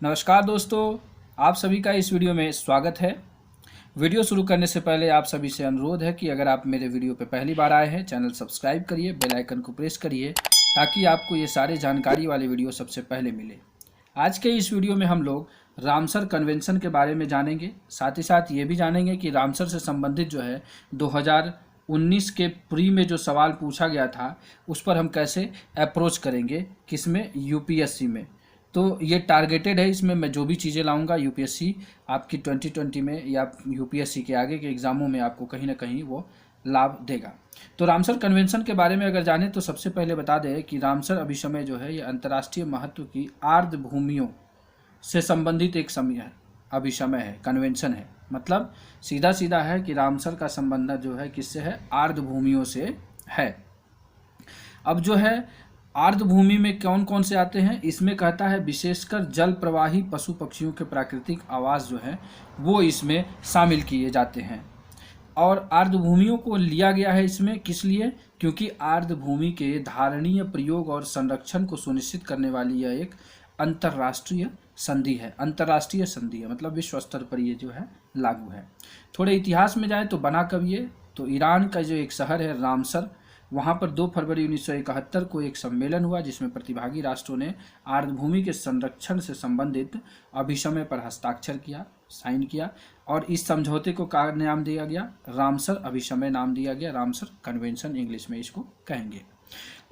नमस्कार दोस्तों, आप सभी का इस वीडियो में स्वागत है। वीडियो शुरू करने से पहले आप सभी से अनुरोध है कि अगर आप मेरे वीडियो पे पहली बार आए हैं, चैनल सब्सक्राइब करिए, बेल आइकन को प्रेस करिए ताकि आपको ये सारे जानकारी वाले वीडियो सबसे पहले मिले। आज के इस वीडियो में हम लोग रामसर कन्वेंशन के बारे में जानेंगे, साथ ही साथ ये भी जानेंगे कि रामसर से संबंधित जो है 2019 के प्री में जो सवाल पूछा गया था उस पर हम कैसे अप्रोच करेंगे, किसमें, यूपीएससी में। तो ये टारगेटेड है, इसमें मैं जो भी चीज़ें लाऊंगा यूपीएससी आपकी 2020 में या यूपीएससी के आगे के एग्ज़ामों में आपको कहीं ना कहीं वो लाभ देगा। तो रामसर कन्वेंशन के बारे में अगर जाने तो सबसे पहले बता दें कि रामसर अभिसमय जो है ये अंतर्राष्ट्रीय महत्व की आर्द्र भूमियों से संबंधित एक समय है, अभिसमय है, कन्वेंशन है। मतलब सीधा सीधा है कि रामसर का संबंध जो है किससे है, आर्द्र भूमियों से है। अब जो है आर्द्र भूमि में कौन कौन से आते हैं, इसमें कहता है विशेषकर जल प्रवाही पशु पक्षियों के प्राकृतिक आवास जो है वो इसमें शामिल किए जाते हैं। और आर्द्र भूमियों को लिया गया है इसमें किस लिए, क्योंकि आर्द्र भूमि के धारणीय प्रयोग और संरक्षण को सुनिश्चित करने वाली यह एक अंतर्राष्ट्रीय संधि है। अंतर्राष्ट्रीय संधि है मतलब विश्व स्तर पर ये जो है लागू है। थोड़े इतिहास में जाए तो बना कब ये, तो ईरान का जो एक शहर है रामसर, वहाँ पर 2 फरवरी 1971 को एक सम्मेलन हुआ जिसमें प्रतिभागी राष्ट्रों ने आर्द्र भूमि के संरक्षण से संबंधित अभिसमय पर हस्ताक्षर किया, साइन किया, और इस समझौते को क्या नाम दिया गया, रामसर अभिसमय नाम दिया गया। रामसर कन्वेंशन इंग्लिश में इसको कहेंगे।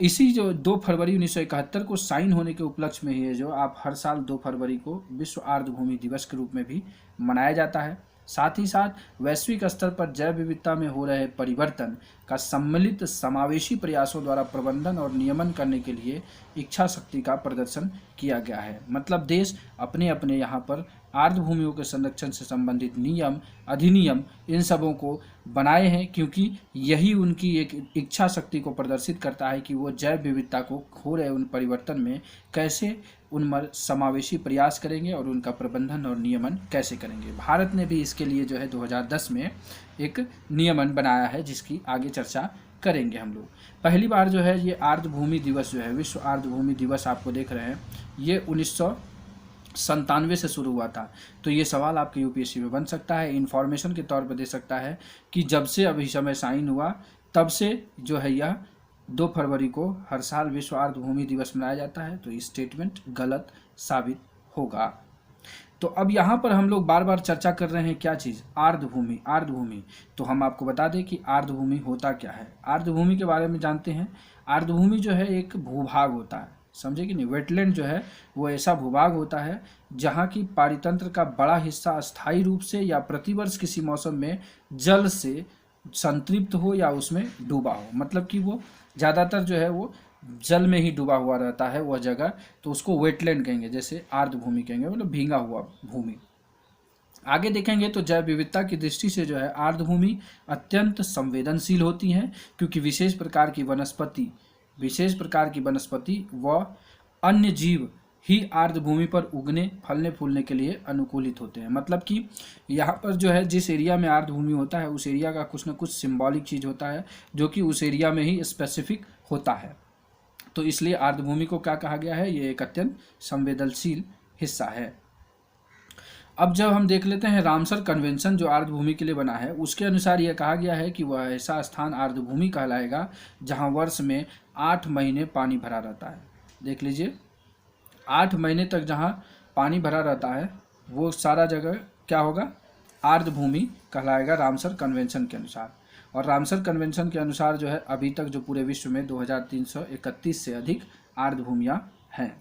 इसी जो 2 फरवरी 1971 को साइन होने के उपलक्ष्य में ही जो आप हर साल 2 फरवरी को विश्व आर्द्र भूमि दिवस के रूप में भी मनाया जाता है। साथ ही साथ वैश्विक स्तर पर जैव विविधता में हो रहे परिवर्तन का सम्मिलित समावेशी प्रयासों द्वारा प्रबंधन और नियमन करने के लिए इच्छा शक्ति का प्रदर्शन किया गया है। मतलब देश अपने अपने यहाँ पर आर्द्र भूमियों के संरक्षण से संबंधित नियम, अधिनियम, इन सबों को बनाए हैं क्योंकि यही उनकी एक इच्छा शक्ति को प्रदर्शित करता है कि वो जैव विविधता को हो रहे उन परिवर्तन में कैसे उनमें समावेशी प्रयास करेंगे और उनका प्रबंधन और नियमन कैसे करेंगे। भारत ने भी इसके लिए जो है 2010 में एक नियमन बनाया है जिसकी आगे चर्चा करेंगे हम लोग। पहली बार जो है ये आर्द्र भूमि दिवस जो है, विश्व आर्द्र भूमि दिवस आपको देख रहे हैं, ये 1997 से शुरू हुआ था। तो ये सवाल आपके यूपीएससी में बन सकता है, इन्फॉर्मेशन के तौर पर दे सकता है कि जब से अभिसमय साइन हुआ तब से जो है यह 2 फरवरी को हर साल विश्व आर्द्र भूमि दिवस मनाया जाता है। तो ये स्टेटमेंट गलत साबित होगा। तो अब यहाँ पर हम लोग बार बार चर्चा कर रहे हैं क्या चीज़, आर्द्र भूमि। आर्द्र भूमि तो हम आपको बता दें कि आर्द्र भूमि होता क्या है। आर्द्र भूमि के बारे में जानते हैं। आर्द्र भूमि जो है एक भूभाग होता है, समझे कि नहीं। वेटलैंड जो है वो ऐसा भूभाग होता है जहाँ की पारितंत्र का बड़ा हिस्सा अस्थायी रूप से या प्रतिवर्ष किसी मौसम में जल से संतृप्त हो या उसमें डूबा हो। मतलब कि वो ज़्यादातर जो है वो जल में ही डूबा हुआ रहता है वह जगह, तो उसको वेटलैंड कहेंगे, जैसे आर्द्र भूमि कहेंगे, मतलब भींगा हुआ भूमि। आगे देखेंगे तो जैव विविधता की दृष्टि से जो है आर्द्र भूमि अत्यंत संवेदनशील होती हैं क्योंकि विशेष प्रकार की वनस्पति व अन्य जीव ही आर्द्र भूमि पर उगने, फलने फूलने के लिए अनुकूलित होते हैं। मतलब कि यहाँ पर जो है जिस एरिया में आर्द्र भूमि होता है उस एरिया का कुछ न कुछ सिंबॉलिक चीज़ होता है जो कि उस एरिया में ही स्पेसिफिक होता है। तो इसलिए आर्द्र भूमि को क्या कहा गया है, ये एक अत्यंत संवेदनशील हिस्सा है। अब जब हम देख लेते हैं रामसर कन्वेंशन जो आर्द्र भूमि के लिए बना है, उसके अनुसार यह कहा गया है कि वह ऐसा स्थान आर्द्र भूमि कहलाएगा जहां वर्ष में 8 महीने पानी भरा रहता है। देख लीजिए, 8 महीने तक जहां पानी भरा रहता है वो सारा जगह क्या होगा, आर्द्र भूमि कहलाएगा रामसर कन्वेंशन के अनुसार। और रामसर कन्वेंशन के अनुसार जो है अभी तक जो पूरे विश्व में 2331 से अधिक आर्द्र भूमियाँ हैं।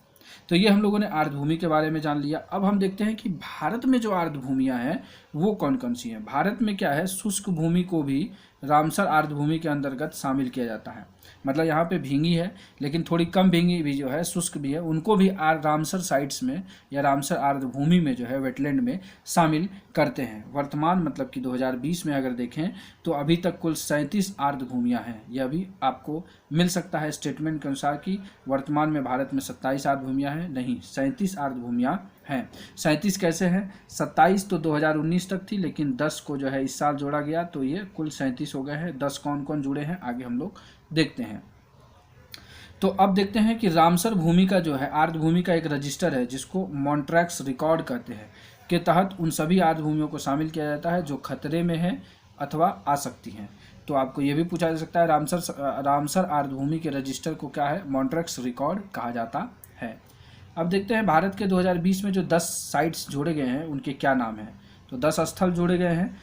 तो ये हम लोगों ने आर्द्र भूमि के बारे में जान लिया। अब हम देखते हैं कि भारत में जो आर्द्र भूमियाँ हैं वो कौन कौन सी हैं। भारत में क्या है, शुष्क भूमि को भी रामसर आर्द्र भूमि के अंतर्गत शामिल किया जाता है। मतलब यहाँ पे भींगी है लेकिन थोड़ी कम भींगी भी जो है, शुष्क भी है, उनको भी रामसर साइट्स में या रामसर आर्द्र भूमि में जो है वेटलैंड में शामिल करते हैं। वर्तमान मतलब कि 2020 में अगर देखें तो अभी तक कुल 37 आर्द्र भूमियाँ हैं। यह भी आपको मिल सकता है स्टेटमेंट के अनुसार कि वर्तमान में भारत में 27 आर्द्र भूमियाँ हैं, नहीं 37 आर्द्र भूमियाँ हैं। 37 कैसे हैं, 27 तो 2019 तक थी लेकिन 10 को जो है इस साल जोड़ा गया तो ये कुल 37 हो गए हैं। 10 कौन कौन जुड़े हैं आगे हम लोग देखते हैं। तो अब देखते हैं कि रामसर भूमि का जो है आर्द्र भूमि का एक रजिस्टर है जिसको मॉन्ट्रैक्स रिकॉर्ड कहते हैं, के तहत उन सभी आर्द्र भूमियों को शामिल किया जाता है जो खतरे में है अथवा आ सकती हैं। तो आपको ये भी पूछा जा सकता है रामसर आर्द्र भूमि के रजिस्टर को क्या है, मॉन्ट्रैक्स रिकॉर्ड कहा जाता है। अब देखते हैं भारत के 2020 में जो 10 साइट्स जोड़े गए हैं उनके क्या नाम हैं। तो 10 स्थल जोड़े गए हैं,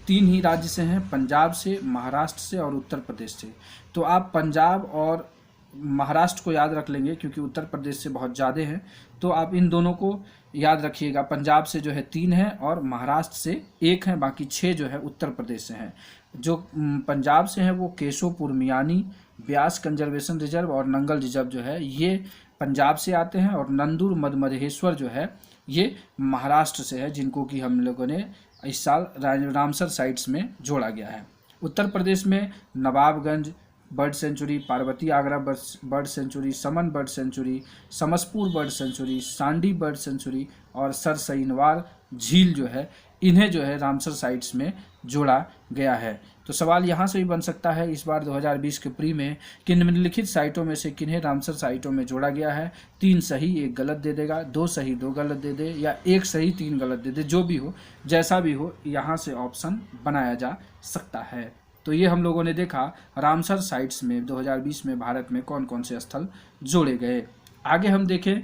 3 ही राज्य से हैं, पंजाब से, महाराष्ट्र से और उत्तर प्रदेश से। तो आप पंजाब और महाराष्ट्र को याद रख लेंगे क्योंकि उत्तर प्रदेश से बहुत ज़्यादा हैं, तो आप इन दोनों को याद रखिएगा। पंजाब से जो है 3 हैं और महाराष्ट्र से 1 हैं, बाकी 6 जो है उत्तर प्रदेश से हैं। जो पंजाब से हैं वो केशोपुर मियानी, ब्यास कंजर्वेशन रिजर्व और नंगल रिजर्व जो है ये पंजाब से आते हैं, और नंदुर मधेश्वर जो है ये महाराष्ट्र से है, जिनको कि हम लोगों ने इस साल रामसर साइट्स में जोड़ा गया है। उत्तर प्रदेश में Nawabganj bird sanctuary, Parvati Agra bird sanctuary, Saman bird sanctuary, Samaspur bird sanctuary, Sandi bird sanctuary और सरसईनवार झील जो है इन्हें जो है रामसर साइट्स में जोड़ा गया है। तो सवाल यहाँ से भी बन सकता है इस बार 2020 के प्री में कि निम्नलिखित साइटों में से किन्हें रामसर साइटों में जोड़ा गया है। 3 सही 1 गलत दे देगा, 2 सही 2 गलत दे दे, या 1 सही 3 गलत दे दे, जो भी हो जैसा भी हो यहाँ से ऑप्शन बनाया जा सकता है। तो ये हम लोगों ने देखा रामसर साइट्स में 2020 में भारत में कौन कौन से स्थल जोड़े गए। आगे हम देखें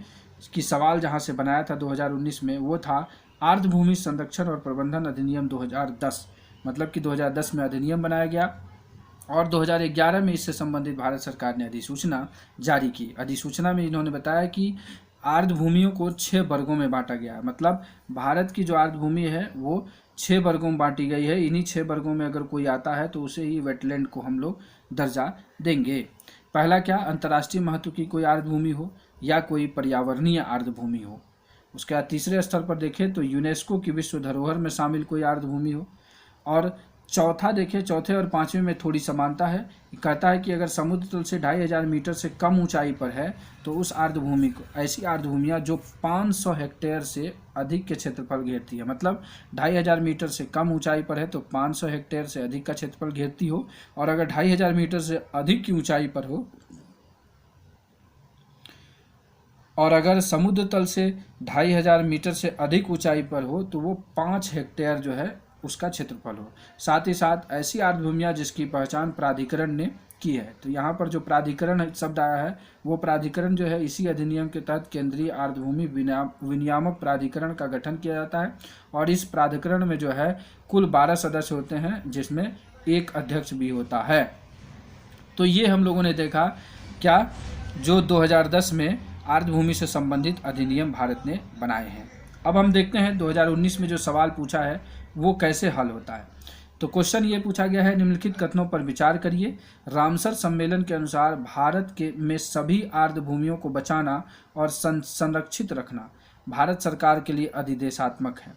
कि सवाल जहाँ से बनाया था 2019 में वो था आर्द्र भूमि संरक्षण और प्रबंधन अधिनियम 2010, मतलब कि 2010 में अधिनियम बनाया गया और 2011 में इससे संबंधित भारत सरकार ने अधिसूचना जारी की। अधिसूचना में इन्होंने बताया कि आर्द्र भूमियों को 6 वर्गों में बांटा गया है, मतलब भारत की जो आर्द्र भूमि है वो 6 वर्गों में बांटी गई है। इन्हीं 6 वर्गों में अगर कोई आता है तो उसे ही वेटलैंड को हम लोग दर्जा देंगे। पहला क्या, अंतर्राष्ट्रीय महत्व की कोई आर्द्र भूमि हो या कोई पर्यावरणीय आर्द्र भूमि हो। उसके बाद तीसरे स्तर पर देखें तो यूनेस्को की विश्व धरोहर में शामिल कोई आर्द्र भूमि हो। और चौथा देखें, चौथे और पाँचवें में थोड़ी समानता है। कहता है कि अगर समुद्र तल से 2500 मीटर से कम ऊंचाई पर है तो उस आर्द्र भूमि को, ऐसी आर्द्र भूमियाँ जो 500 हेक्टेयर से अधिक के क्षेत्रफल घेरती है, मतलब 2500 मीटर से कम ऊंचाई पर है तो 500 हेक्टेयर से अधिक का क्षेत्रफल घेरती हो, और अगर 2500 मीटर से अधिक की ऊंचाई पर हो और अगर समुद्र तल से 2500 मीटर से अधिक ऊंचाई पर हो तो वो 5 हेक्टेयर जो है उसका क्षेत्रफल हो। साथ ही साथ ऐसी आर्द्र भूमियाँ जिसकी पहचान प्राधिकरण ने की है। तो यहाँ पर जो प्राधिकरण शब्द आया है वो प्राधिकरण जो है इसी अधिनियम के तहत केंद्रीय आर्द्र भूमि विनियामक प्राधिकरण का गठन किया जाता है, और इस प्राधिकरण में जो है कुल 12 सदस्य होते हैं जिसमें 1 अध्यक्ष भी होता है। तो ये हम लोगों ने देखा क्या, जो 2010 में आर्द्र भूमि से संबंधित अधिनियम भारत ने बनाए हैं। अब हम देखते हैं 2019 में जो सवाल पूछा है वो कैसे हल होता है। तो क्वेश्चन ये पूछा गया है, निम्नलिखित कथनों पर विचार करिए। रामसर सम्मेलन के अनुसार भारत के में सभी आर्द्र भूमियों को बचाना और संरक्षित रखना भारत सरकार के लिए अधिदेशात्मक है।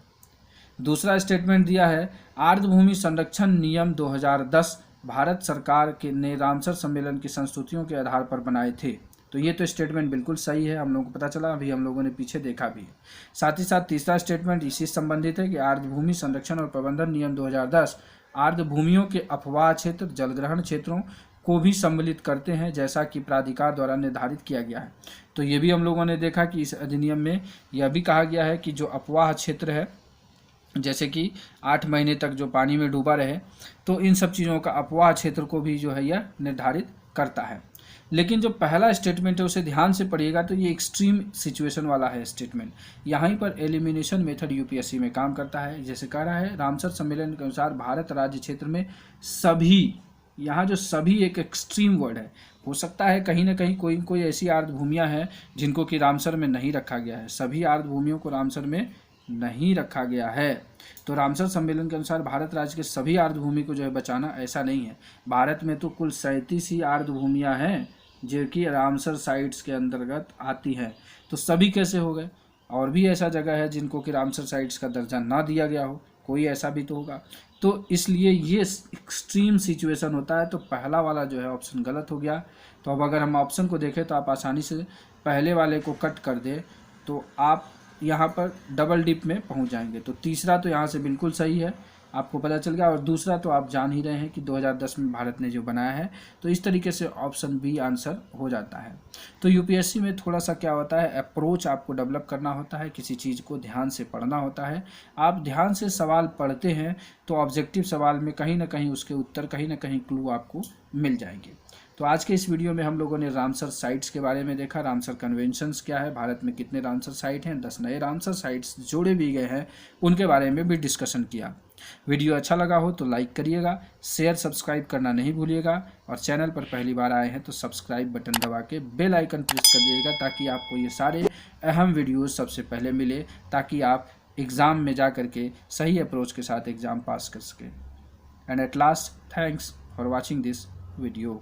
दूसरा स्टेटमेंट दिया है, आर्द्र भूमि संरक्षण नियम 2010 भारत सरकार के ने रामसर सम्मेलन की संस्तुतियों के आधार पर बनाए थे। तो ये तो स्टेटमेंट बिल्कुल सही है, हम लोगों को पता चला, अभी हम लोगों ने पीछे देखा भी है। साथ ही साथ तीसरा स्टेटमेंट इसी से संबंधित है कि आर्द्र भूमि संरक्षण और प्रबंधन नियम 2010 आर्द्र भूमियों के अपवाह क्षेत्र, जलग्रहण क्षेत्रों को भी सम्मिलित करते हैं जैसा कि प्राधिकार द्वारा निर्धारित किया गया है। तो ये भी हम लोगों ने देखा कि इस अधिनियम में यह भी कहा गया है कि जो अपवाह क्षेत्र है, जैसे कि 8 महीने तक जो पानी में डूबा रहे, तो इन सब चीज़ों का अपवाह क्षेत्र को भी जो है यह निर्धारित करता है। लेकिन जो पहला स्टेटमेंट है उसे ध्यान से पढ़िएगा, तो ये एक्सट्रीम सिचुएशन वाला है स्टेटमेंट। यहाँ पर एलिमिनेशन मेथड यूपीएससी में काम करता है। जैसे कह रहा है, रामसर सम्मेलन के अनुसार भारत राज्य क्षेत्र में सभी, यहाँ जो सभी एक एक्सट्रीम वर्ड है, हो सकता है कहीं ना कहीं कोई ऐसी आर्द्र भूमियाँ हैं जिनको कि रामसर में नहीं रखा गया है। सभी आर्द्र भूमियों को रामसर में नहीं रखा गया है। तो रामसर सम्मेलन के अनुसार भारत राज्य के सभी आर्द्र भूमि को जो है बचाना, ऐसा नहीं है। भारत में तो कुल 37 ही आर्द्र भूमियाँ हैं जो कि रामसर साइट्स के अंतर्गत आती हैं। तो सभी कैसे हो गए? और भी ऐसा जगह है जिनको कि रामसर साइट्स का दर्जा ना दिया गया हो, कोई ऐसा भी तो होगा। तो इसलिए ये एक्सट्रीम सिचुएशन होता है। तो पहला वाला जो है ऑप्शन गलत हो गया। तो अब अगर हम ऑप्शन को देखें तो आप आसानी से पहले वाले को कट कर दें तो आप यहाँ पर डबल डिप में पहुँच जाएंगे। तो तीसरा तो यहाँ से बिल्कुल सही है। आपको पता चल गया। और दूसरा तो आप जान ही रहे हैं कि 2010 में भारत ने जो बनाया है, तो इस तरीके से ऑप्शन बी आंसर हो जाता है। तो यूपीएससी में थोड़ा सा क्या होता है, अप्रोच आपको डेवलप करना होता है, किसी चीज़ को ध्यान से पढ़ना होता है। आप ध्यान से सवाल पढ़ते हैं तो ऑब्जेक्टिव सवाल में कहीं ना कहीं उसके उत्तर, कहीं ना कहीं क्लू आपको मिल जाएंगे। तो आज के इस वीडियो में हम लोगों ने रामसर साइट्स के बारे में देखा, रामसर कन्वेंशंस क्या है, भारत में कितने रामसर साइट हैं, 10 नए रामसर साइट्स जोड़े भी गए हैं, उनके बारे में भी डिस्कशन किया। वीडियो अच्छा लगा हो तो लाइक करिएगा, शेयर सब्सक्राइब करना नहीं भूलिएगा, और चैनल पर पहली बार आए हैं तो सब्सक्राइब बटन दबा के बेल आइकन प्रेस कर दीजिएगा, ताकि आपको ये सारे अहम वीडियोज़ सबसे पहले मिले, ताकि आप एग्ज़ाम में जा करके सही अप्रोच के साथ एग्ज़ाम पास कर सकें। And at last, thanks for watching this video।